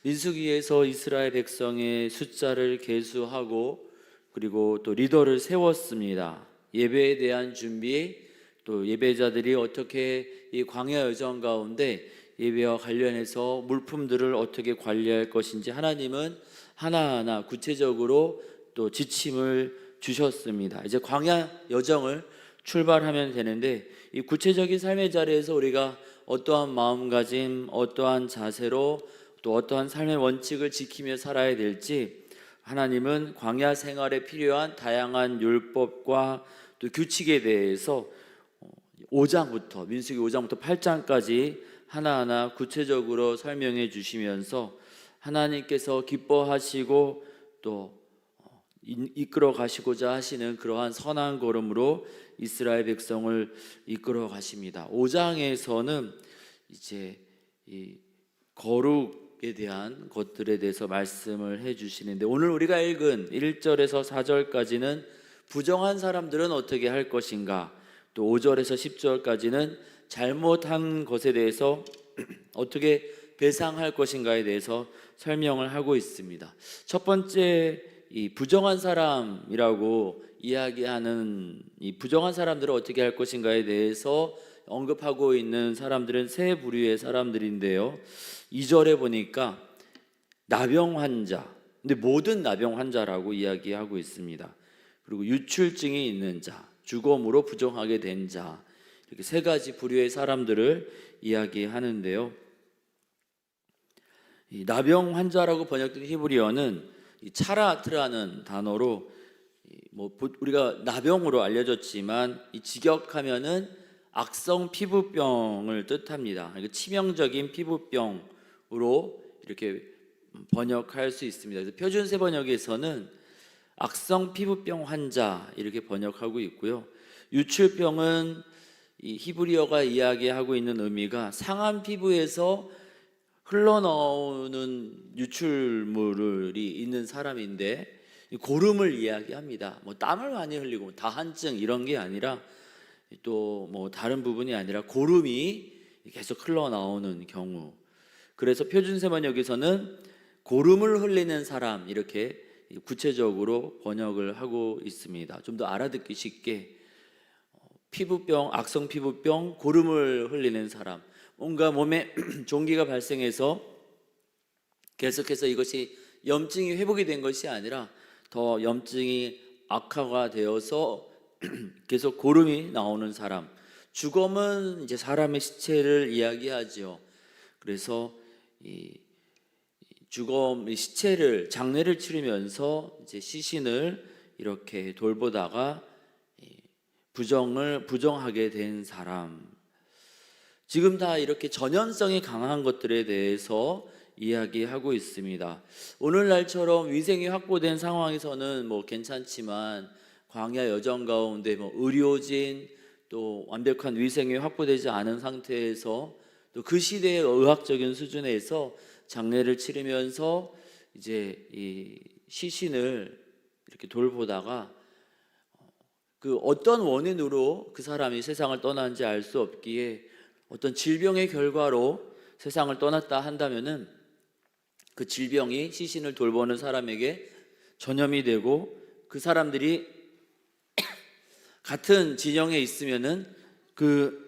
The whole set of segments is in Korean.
민수기에서 이스라엘 백성의 숫자를 계수하고 그리고 또 리더를 세웠습니다. 예배에 대한 준비, 또 예배자들이 어떻게 이 광야 여정 가운데 예배와 관련해서 물품들을 어떻게 관리할 것인지 하나님은 하나하나 구체적으로 또 지침을 주셨습니다. 이제 광야 여정을 출발하면 되는데, 이 구체적인 삶의 자리에서 우리가 어떠한 마음가짐, 어떠한 자세로 또 어떠한 삶의 원칙을 지키며 살아야 될지 하나님은 광야 생활에 필요한 다양한 율법과 또 규칙에 대해서 5장부터 민수기 5장부터 8장까지 하나하나 구체적으로 설명해 주시면서 하나님께서 기뻐하시고 또 이끌어 가시고자 하시는 그러한 선한 걸음으로 이스라엘 백성을 이끌어 가십니다. 5장에서는 이제 이 거룩에 대한 것들에 대해서 말씀을 해 주시는데, 오늘 우리가 읽은 1절에서 4절까지는 부정한 사람들은 어떻게 할 것인가, 또 5절에서 10절까지는 잘못한 것에 대해서 어떻게 배상할 것인가에 대해서 설명을 하고 있습니다. 첫 번째, 이 부정한 사람이라고 이야기하는 이 부정한 사람들은 어떻게 할 것인가에 대해서 언급하고 있는 사람들은 세 부류의 사람들인데요, 2절에 보니까 나병 환자, 근데 모든 나병 환자라고 이야기하고 있습니다. 그리고 유출증이 있는 자, 주검으로 부정하게 된 자, 이렇게 세 가지 부류의 사람들을 이야기하는데요, 이 나병 환자라고 번역된 히브리어는 이 차라트라는 단어로 우리가 나병으로 알려졌지만 이 직역하면은 악성 피부병을 뜻합니다. 그러니까 치명적인 피부병으로 이렇게 번역할 수 있습니다. 그래서 표준세 번역에서는 악성 피부병 환자 이렇게 번역하고 있고요. 유출병은 이 히브리어가 이야기하고 있는 의미가 상한 피부에서 흘러나오는 유출물이 있는 사람인데, 고름을 이야기합니다. 땀을 많이 흘리고 다한증 이런 게 아니라, 또 다른 부분이 아니라 고름이 계속 흘러나오는 경우. 그래서 표준세 번역에서는 고름을 흘리는 사람 이렇게 구체적으로 번역을 하고 있습니다. 좀 더 알아듣기 쉽게 피부병, 악성 피부병, 고름을 흘리는 사람, 뭔가 몸에 종기가 발생해서 계속해서 이것이 염증이 회복이 된 것이 아니라 더 염증이 악화가 되어서 계속 고름이 나오는 사람. 주검은 이제 사람의 시체를 이야기하죠. 그래서 이 주검 시체를 장례를 치르면서 이제 시신을 이렇게 돌보다가 부정하게 된 사람. 지금 다 이렇게 전염성이 강한 것들에 대해서 이야기하고 있습니다. 오늘날처럼 위생이 확보된 상황에서는 괜찮지만, 광야 여정 가운데 의료진 또 완벽한 위생이 확보되지 않은 상태에서 또 그 시대의 의학적인 수준에서 장례를 치르면서 이제 이 시신을 이렇게 돌보다가 그 어떤 원인으로 그 사람이 세상을 떠난지 알 수 없기에 어떤 질병의 결과로 세상을 떠났다 한다면은 그 질병이 시신을 돌보는 사람에게 전염이 되고, 그 사람들이 같은 진영에 있으면은 그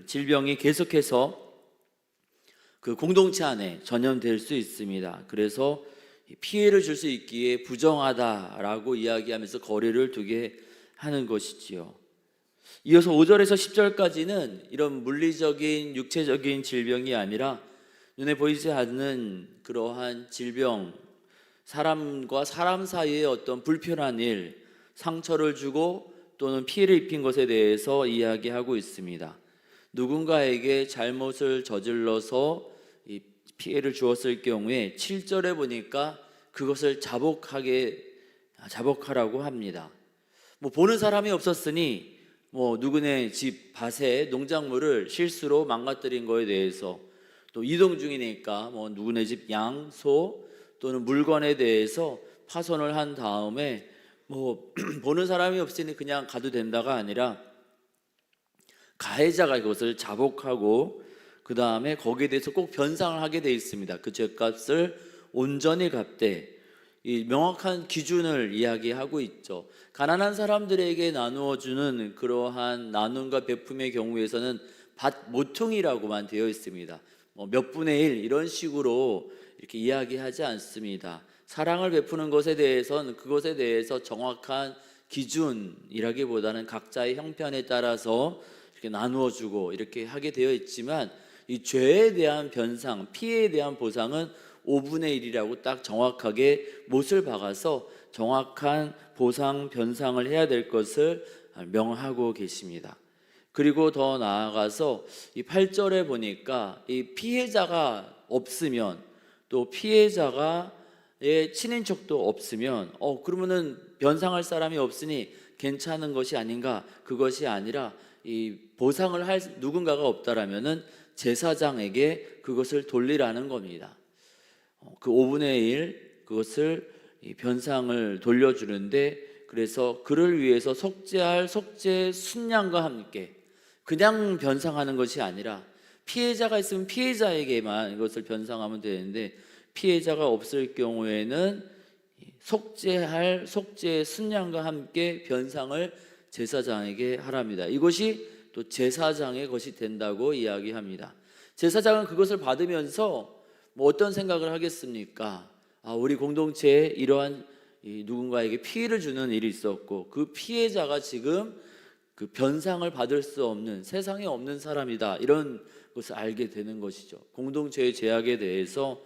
질병이 계속해서 그 공동체 안에 전염될 수 있습니다. 그래서 피해를 줄 수 있기에 부정하다라고 이야기하면서 거리를 두게 하는 것이지요. 이어서 5절에서 10절까지는 이런 물리적인 육체적인 질병이 아니라 눈에 보이지 않는 그러한 질병, 사람과 사람 사이의 어떤 불편한 일, 상처를 주고 또는 피해를 입힌 것에 대해서 이야기하고 있습니다. 누군가에게 잘못을 저질러서 이 피해를 주었을 경우에 7절에 보니까 그것을 자복하라고 합니다. 보는 사람이 없었으니 누구네 집 밭에 농작물을 실수로 망가뜨린 거에 대해서, 또 이동 중이니까 누구네 집 양, 소 또는 물건에 대해서 파손을 한 다음에 보는 사람이 없으니 그냥 가도 된다가 아니라 가해자가 그것을 자복하고 그 다음에 거기에 대해서 꼭 변상을 하게 돼 있습니다. 그 죄값을 온전히 갚되, 이 명확한 기준을 이야기하고 있죠. 가난한 사람들에게 나누어 주는 그러한 나눔과 베품의 경우에서는 밭 모퉁이라고만 되어 있습니다. 몇 분의 1 이런 식으로 이렇게 이야기하지 않습니다. 사랑을 베푸는 것에 대해서는 그것에 대해서 정확한 기준이라기보다는 각자의 형편에 따라서 이렇게 나누어 주고 이렇게 하게 되어 있지만, 이 죄에 대한 변상, 피해에 대한 보상은 5분의 1이라고 딱 정확하게 못을 박아서 정확한 보상 변상을 해야 될 것을 명하고 계십니다. 그리고 더 나아가서 이 8절에 보니까 이 피해자가 없으면, 또 피해자의 친인척도 없으면 그러면은 변상할 사람이 없으니 괜찮은 것이 아닌가? 그것이 아니라 이 보상을 할 누군가가 없다라면은 제사장에게 그것을 돌리라는 겁니다. 그 5분의 1 그것을 변상을 돌려주는데, 그래서 그를 위해서 속죄할 속죄 순양과 함께 그냥 변상하는 것이 아니라, 피해자가 있으면 피해자에게만 이것을 변상하면 되는데 피해자가 없을 경우에는 속죄할 속죄 순양과 함께 변상을 제사장에게 하랍니다. 이것이 또 제사장의 것이 된다고 이야기합니다. 제사장은 그것을 받으면서 어떤 생각을 하겠습니까? 우리 공동체에 이러한 누군가에게 피해를 주는 일이 있었고, 그 피해자가 지금 그 변상을 받을 수 없는, 세상에 없는 사람이다, 이런 것을 알게 되는 것이죠. 공동체의 죄악에 대해서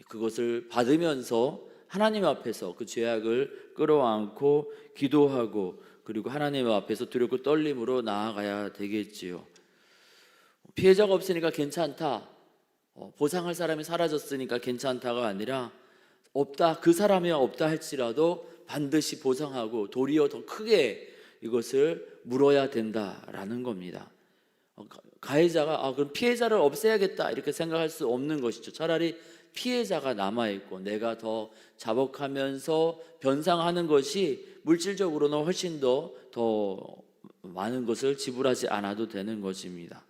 그것을 받으면서 하나님 앞에서 그 죄악을 끌어안고 기도하고, 그리고 하나님 앞에서 두렵고 떨림으로 나아가야 되겠지요. 피해자가 없으니까 괜찮다, 보상할 사람이 사라졌으니까 괜찮다가 아니라, 없다, 그 사람이 없다 할지라도 반드시 보상하고 도리어 더 크게 이것을 물어야 된다라는 겁니다. 가해자가 그럼 피해자를 없애야겠다 이렇게 생각할 수 없는 것이죠. 차라리 피해자가 남아있고 내가 더 자복하면서 변상하는 것이 물질적으로는 훨씬 더 많은 것을 지불하지 않아도 되는 것입니다.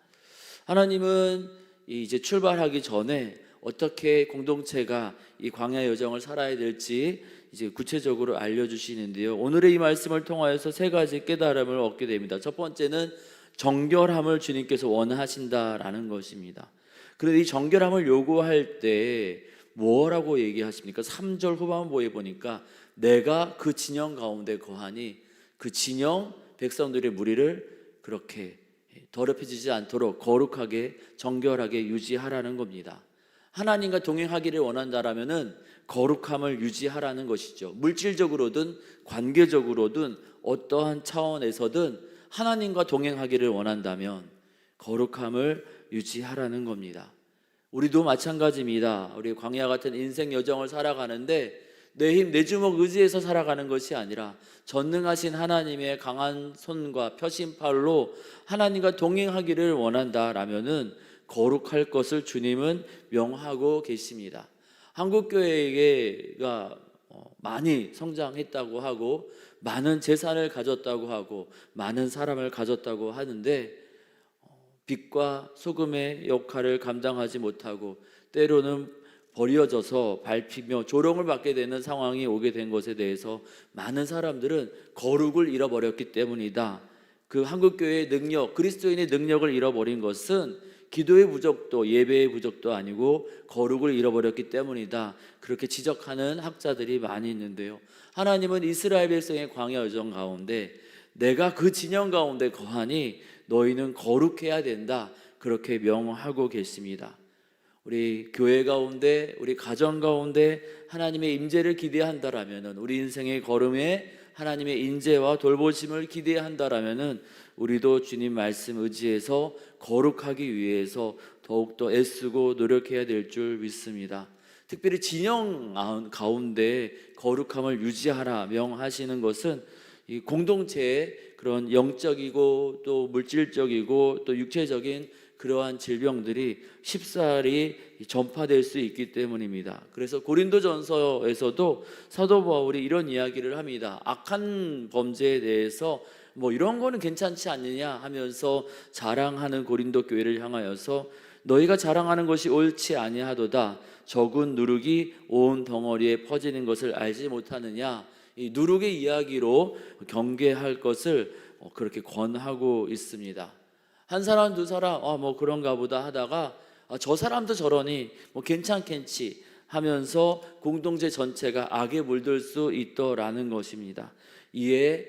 하나님은 이제 출발하기 전에 어떻게 공동체가 이 광야 여정을 살아야 될지 이제 구체적으로 알려주시는데요. 오늘의 이 말씀을 통하여서 세 가지 깨달음을 얻게 됩니다. 첫 번째는 정결함을 주님께서 원하신다라는 것입니다. 그런데 이 정결함을 요구할 때 뭐라고 얘기하십니까? 3절 후반부에 보니까 내가 그 진영 가운데 거하니, 그 진영 백성들의 무리를 그렇게 더럽혀지지 않도록 거룩하게 정결하게 유지하라는 겁니다. 하나님과 동행하기를 원한다라면은 거룩함을 유지하라는 것이죠. 물질적으로든 관계적으로든 어떠한 차원에서든 하나님과 동행하기를 원한다면 거룩함을 유지하라는 겁니다. 우리도 마찬가지입니다. 우리 광야 같은 인생 여정을 살아가는데 내 힘, 내 주먹 의지해서 살아가는 것이 아니라 전능하신 하나님의 강한 손과 펴신 팔로 하나님과 동행하기를 원한다라면은 거룩할 것을 주님은 명하고 계십니다. 한국교회가 많이 성장했다고 하고 많은 재산을 가졌다고 하고 많은 사람을 가졌다고 하는데, 빛과 소금의 역할을 감당하지 못하고 때로는 버려져서 밟히며 조롱을 받게 되는 상황이 오게 된 것에 대해서 많은 사람들은 거룩을 잃어버렸기 때문이다. 그 한국교회의 능력, 그리스도인의 능력을 잃어버린 것은 기도의 부족도 예배의 부족도 아니고 거룩을 잃어버렸기 때문이다, 그렇게 지적하는 학자들이 많이 있는데요. 하나님은 이스라엘 백성의 광야 여정 가운데 내가 그 진영 가운데 거하니 너희는 거룩해야 된다, 그렇게 명하고 계십니다. 우리 교회 가운데, 우리 가정 가운데 하나님의 임재를 기대한다라면은, 우리 인생의 걸음에 하나님의 인재와 돌보심을 기대한다라면은 우리도 주님 말씀 의지해서 거룩하기 위해서 더욱더 애쓰고 노력해야 될 줄 믿습니다. 특별히 진영 가운데 거룩함을 유지하라 명하시는 것은 이 공동체의 그런 영적이고 또 물질적이고 또 육체적인 그러한 질병들이 쉽사리 전파될 수 있기 때문입니다. 그래서 고린도전서에서도 사도 바울이 이런 이야기를 합니다. 악한 범죄에 대해서 이런 거는 괜찮지 않느냐 하면서 자랑하는 고린도 교회를 향하여서 너희가 자랑하는 것이 옳지 아니하도다. 적은 누룩이 온 덩어리에 퍼지는 것을 알지 못하느냐. 이 누룩의 이야기로 경계할 것을 그렇게 권하고 있습니다. 한 사람 두 사람 뭐 그런가 보다 하다가 저 사람도 저러니 뭐 괜찮겠지 하면서 공동체 전체가 악에 물들 수 있더라는 것입니다. 이에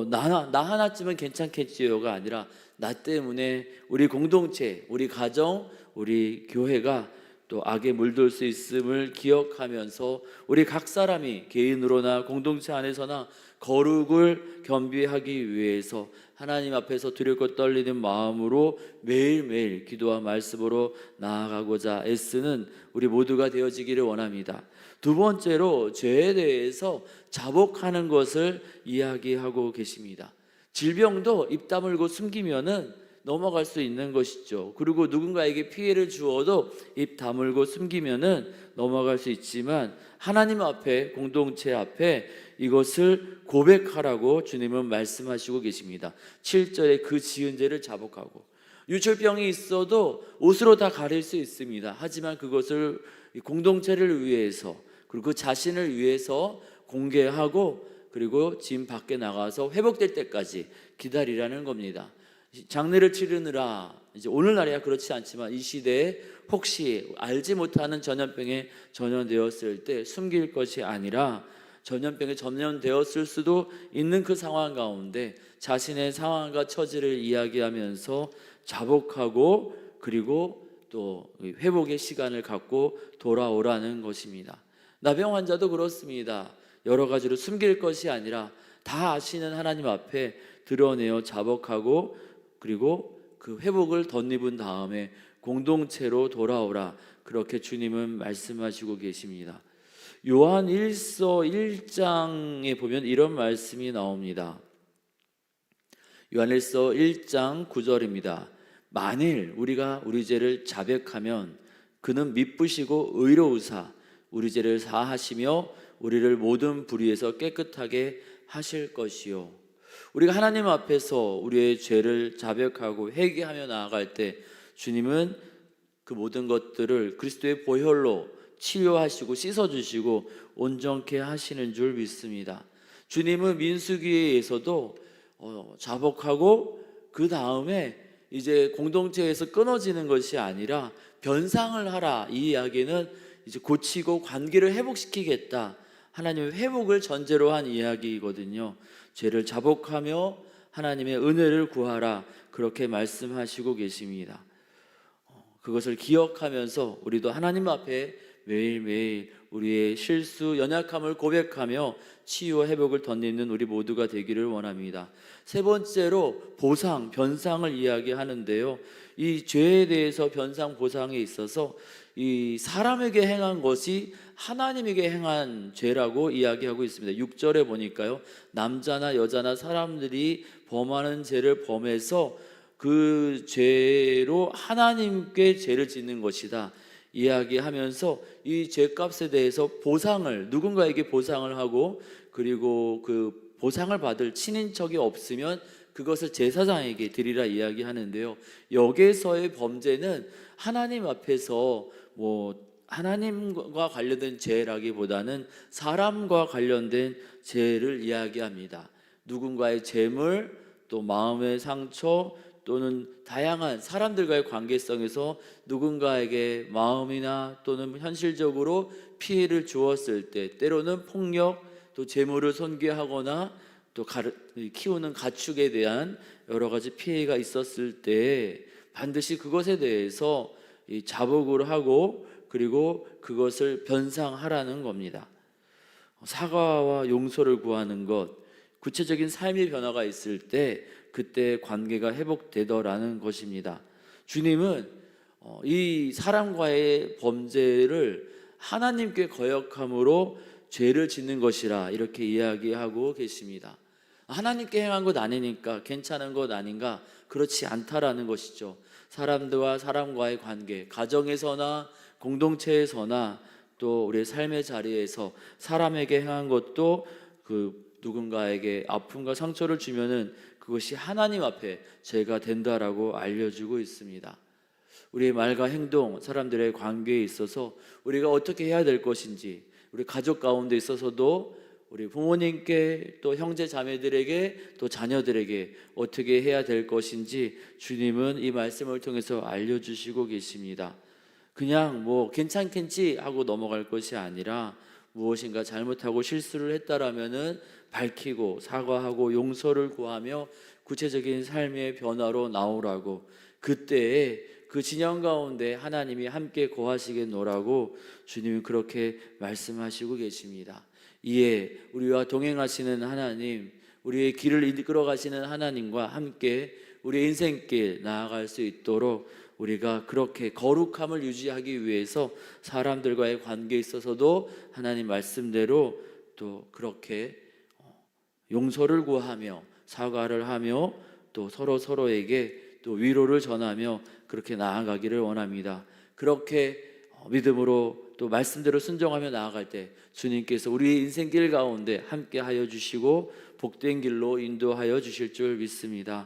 나 하나쯤은 괜찮겠지요가 아니라 나 때문에 우리 공동체, 우리 가정, 우리 교회가 또 악에 물들 수 있음을 기억하면서 우리 각 사람이 개인으로나 공동체 안에서나 거룩을 겸비하기 위해서 하나님 앞에서 두렵고 떨리는 마음으로 매일매일 기도와 말씀으로 나아가고자 애쓰는 우리 모두가 되어지기를 원합니다. 두 번째로 죄에 대해서 자복하는 것을 이야기하고 계십니다. 질병도 입 다물고 숨기면은 넘어갈 수 있는 것이죠. 그리고 누군가에게 피해를 주어도 입 다물고 숨기면은 넘어갈 수 있지만 하나님 앞에, 공동체 앞에 이것을 고백하라고 주님은 말씀하시고 계십니다. 7절에 그 지은 죄를 자복하고, 유출병이 있어도 옷으로 다 가릴 수 있습니다. 하지만 그것을 공동체를 위해서, 그리고 그 자신을 위해서 공개하고, 그리고 집 밖에 나가서 회복될 때까지 기다리라는 겁니다. 장례를 치르느라, 이제 오늘날이야 그렇지 않지만 이 시대에 혹시 알지 못하는 전염병에 전염되었을 때 숨길 것이 아니라 전염병에 전염되었을 수도 있는 그 상황 가운데 자신의 상황과 처지를 이야기하면서 자복하고, 그리고 또 회복의 시간을 갖고 돌아오라는 것입니다. 나병 환자도 그렇습니다. 여러 가지로 숨길 것이 아니라 다 아시는 하나님 앞에 드러내어 자복하고, 그리고 그 회복을 덧입은 다음에 공동체로 돌아오라, 그렇게 주님은 말씀하시고 계십니다. 요한 1서 1장에 보면 이런 말씀이 나옵니다. 요한 1서 1장 9절입니다. 만일 우리가 우리 죄를 자백하면 그는 미쁘시고 의로우사 우리 죄를 사하시며 우리를 모든 불의에서 깨끗하게 하실 것이요. 우리가 하나님 앞에서 우리의 죄를 자백하고 회개하며 나아갈 때 주님은 그 모든 것들을 그리스도의 보혈로 치유하시고 씻어주시고 온전케 하시는 줄 믿습니다. 주님은 민수기에서도 자복하고 그 다음에 이제 공동체에서 끊어지는 것이 아니라 변상을 하라, 이 이야기는 이제 고치고 관계를 회복시키겠다, 하나님의 회복을 전제로 한 이야기이거든요. 죄를 자복하며 하나님의 은혜를 구하라, 그렇게 말씀하시고 계십니다. 그것을 기억하면서 우리도 하나님 앞에 매일매일 우리의 실수, 연약함을 고백하며 치유와 회복을 덧입는 우리 모두가 되기를 원합니다. 세 번째로 보상, 변상을 이야기하는데요. 이 죄에 대해서 변상, 보상에 있어서 이 사람에게 행한 것이 하나님에게 행한 죄라고 이야기하고 있습니다. 6절에 보니까요, 남자나 여자나 사람들이 범하는 죄를 범해서 그 죄로 하나님께 죄를 짓는 것이다 이야기하면서 이 죄값에 대해서 보상을, 누군가에게 보상을 하고, 그리고 그 보상을 받을 친인척이 없으면 그것을 제사장에게 드리라 이야기하는데요. 여기에서의 범죄는 하나님 앞에서 하나님과 관련된 죄라기보다는 사람과 관련된 죄를 이야기합니다. 누군가의 재물, 또 마음의 상처, 또는 다양한 사람들과의 관계성에서 누군가에게 마음이나 또는 현실적으로 피해를 주었을 때, 때로는 폭력, 또 재물을 손괴하거나 또 키우는 가축에 대한 여러 가지 피해가 있었을 때 반드시 그것에 대해서 자복을 하고, 그리고 그것을 변상하라는 겁니다. 사과와 용서를 구하는 것, 구체적인 삶의 변화가 있을 때 그때 관계가 회복되더라는 것입니다. 주님은 이 사람과의 범죄를 하나님께 거역함으로 죄를 짓는 것이라 이렇게 이야기하고 계십니다. 하나님께 행한 것 아니니까 괜찮은 것 아닌가? 그렇지 않다라는 것이죠. 사람들과 사람과의 관계, 가정에서나 공동체에서나 또 우리의 삶의 자리에서 사람에게 행한 것도 누군가에게 아픔과 상처를 주면은 그것이 하나님 앞에 죄가 된다라고 알려주고 있습니다. 우리의 말과 행동, 사람들의 관계에 있어서 우리가 어떻게 해야 될 것인지, 우리 가족 가운데 있어서도 우리 부모님께 또 형제 자매들에게 또 자녀들에게 어떻게 해야 될 것인지 주님은 이 말씀을 통해서 알려주시고 계십니다. 그냥 뭐 괜찮겠지 하고 넘어갈 것이 아니라 무엇인가 잘못하고 실수를 했다라면은 밝히고 사과하고 용서를 구하며 구체적인 삶의 변화로 나오라고, 그때에 그 진영 가운데 하나님이 함께 거하시겠노라고 주님이 그렇게 말씀하시고 계십니다. 이에 우리와 동행하시는 하나님, 우리의 길을 이끌어 가시는 하나님과 함께 우리의 인생길 나아갈 수 있도록 우리가 그렇게 거룩함을 유지하기 위해서 사람들과의 관계에 있어서도 하나님 말씀대로 또 그렇게 용서를 구하며 사과를 하며 또 서로에게 또 위로를 전하며 그렇게 나아가기를 원합니다. 그렇게 믿음으로 또 말씀대로 순종하며 나아갈 때 주님께서 우리의 인생길 가운데 함께 하여 주시고 복된 길로 인도하여 주실 줄 믿습니다.